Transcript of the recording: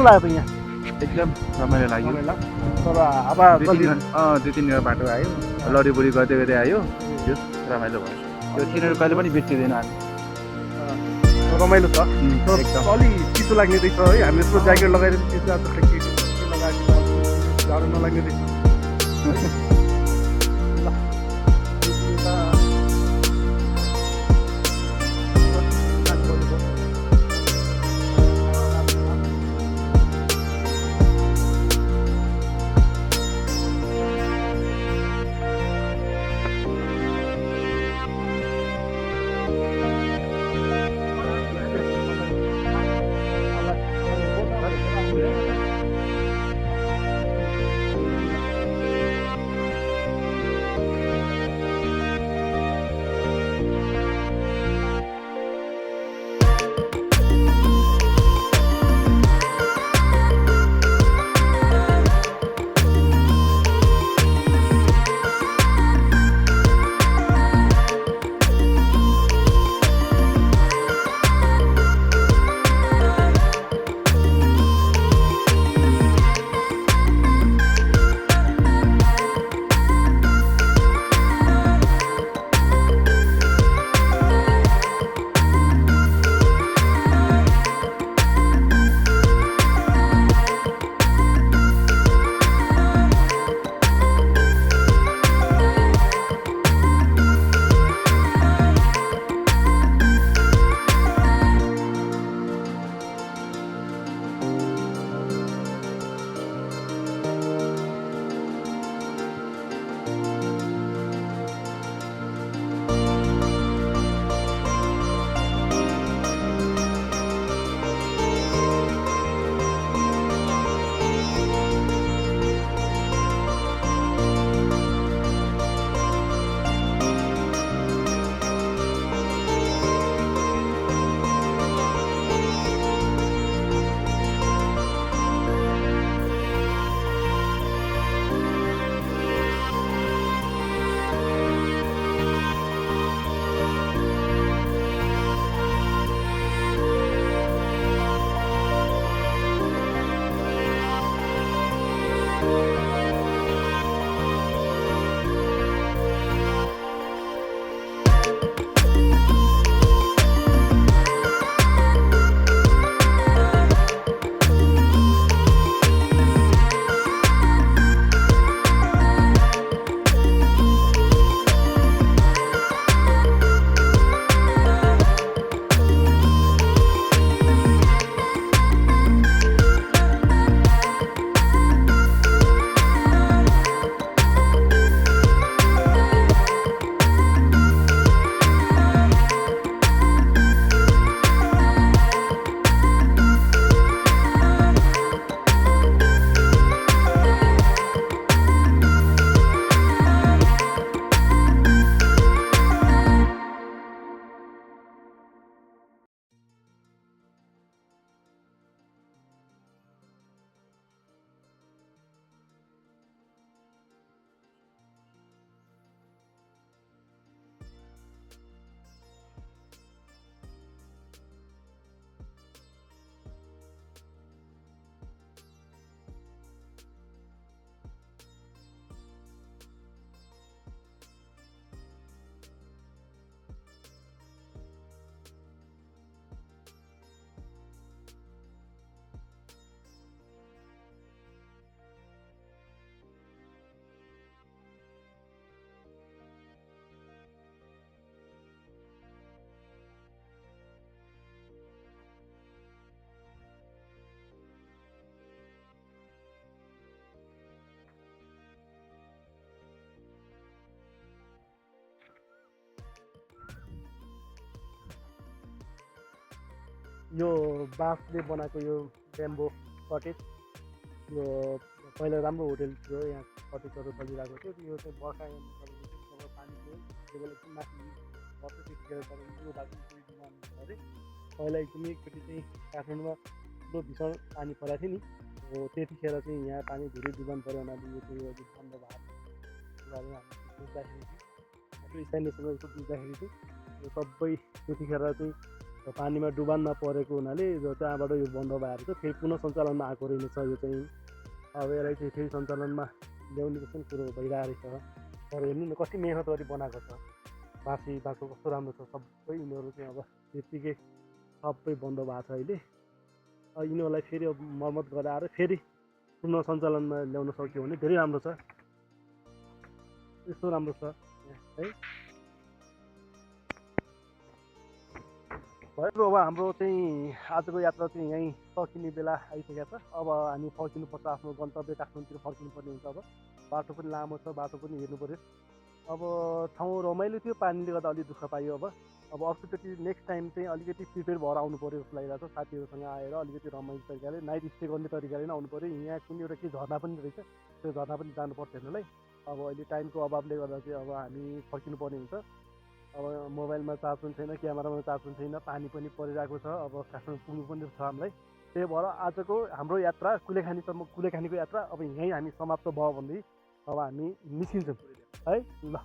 कस्तो लाग्यो त यहाँ एकदम रमाइलो लाग्यो तर हावा दुई तिनवटा बाटो आयो लडीबुडी गर्दै गर्दै आयो त्यो रमाइलो भयो त्यो सिनहरू कहिले पनि बिर्सिँदैन हामी रमाइलो छ एकदम अलि चिसो लाग्ने रहेछ है हामी यस्तो ज्याकेट लगाएर चिसो आज लगाएको जाडो नलाग्ने रहेछ यो बाँसले बनाएको यो ब्याम्बो कटेज यो पहिला राम्रो होटेल थियो यहाँ कटेजहरू चलिरहेको थियो यो चाहिँ बर्खायाममा जब पानीको लेभल एकदम माथि बढ्छ त्यतिखेर तपाईँको यो बाटो डिमान्ड अरे पहिला एकदमै एकचोटि चाहिँ काठमाडौँमा ठुलो भीषण पानी परेको थियो नि हो त्यतिखेर चाहिँ यहाँ पानी धेरै डुबान पऱ्यो हुनाले यो चाहिँ अलिक बन्द भएको कुराहरू हामी बुझ्दाखेरि चाहिँ हाम्रो स्थानीय समयको बुझ्दाखेरि चाहिँ यो सबै त्यतिखेर चाहिँ र पानीमा डुबान नपरेको हुनाले जो त्यहाँबाट यो बन्द भएर चाहिँ फेरि पुनः सञ्चालनमा आएको रहेछ यो चाहिँ। अब यसलाई चाहिँ फेरि सञ्चालनमा ल्याउने जस्तो कुरो भइरहेको रहेछ। तर हेर्नु न कति मेहनत गरी बनाएको छ। बाँसी बाटो कस्तो राम्रो छ, सबै यिनीहरू चाहिँ अब त्यत्तिकै सबै बन्द भएको छ अहिले। यिनीहरूलाई फेरि अब मर्मत गराएर फेरि पुनः सञ्चालनमा ल्याउन सक्यो भने धेरै राम्रो छ। यस्तो राम्रो छ है। भयो अब हाम्रो चाहिँ आजको यात्रा चाहिँ यहीँ सकिने बेला आइसकेको छ। अब हामी फर्किनुपर्छ, आफ्नो गन्तव्य काठमाडौँतिर फर्किनुपर्ने हुन्छ। अब बाटो पनि लामो छ, बाटो पनि हेर्नु पऱ्यो। अब ठाउँ रमाइलो थियो, पानीले गर्दा अलिक दुःख पाइयो। अब अर्कोचोटि नेक्स्ट टाइम चाहिँ अलिकति प्रिपेयर भएर आउनु पऱ्यो जस्तो लागिरहेको छ। साथीहरूसँग आएर अलिकति रमाइलो तरिकाले नाइट स्टे गर्ने तरिकाले नै आउनु पऱ्यो। यहाँ कुनै एउटा के झर्ना पनि रहेछ, त्यो झर्ना पनि जानुपर्छ हेर्नुलाई। अब अहिले टाइमको अभावले गर्दा चाहिँ अब हामी फर्किनुपर्ने हुन्छ। अब मोबाइलमा चार्ज पनि छैन, क्यामेरामा चार्ज पनि छैन, पानी पनि परिरहेको छ। अब काठमाडौँ पुग्नु पनि छ हामीलाई। त्यही भएर आजको हाम्रो यात्रा कुलेखानीको यात्रा अब यहीँ हामी समाप्त भयो भन्दै अब हामी निस्किन्छौँ है। ल।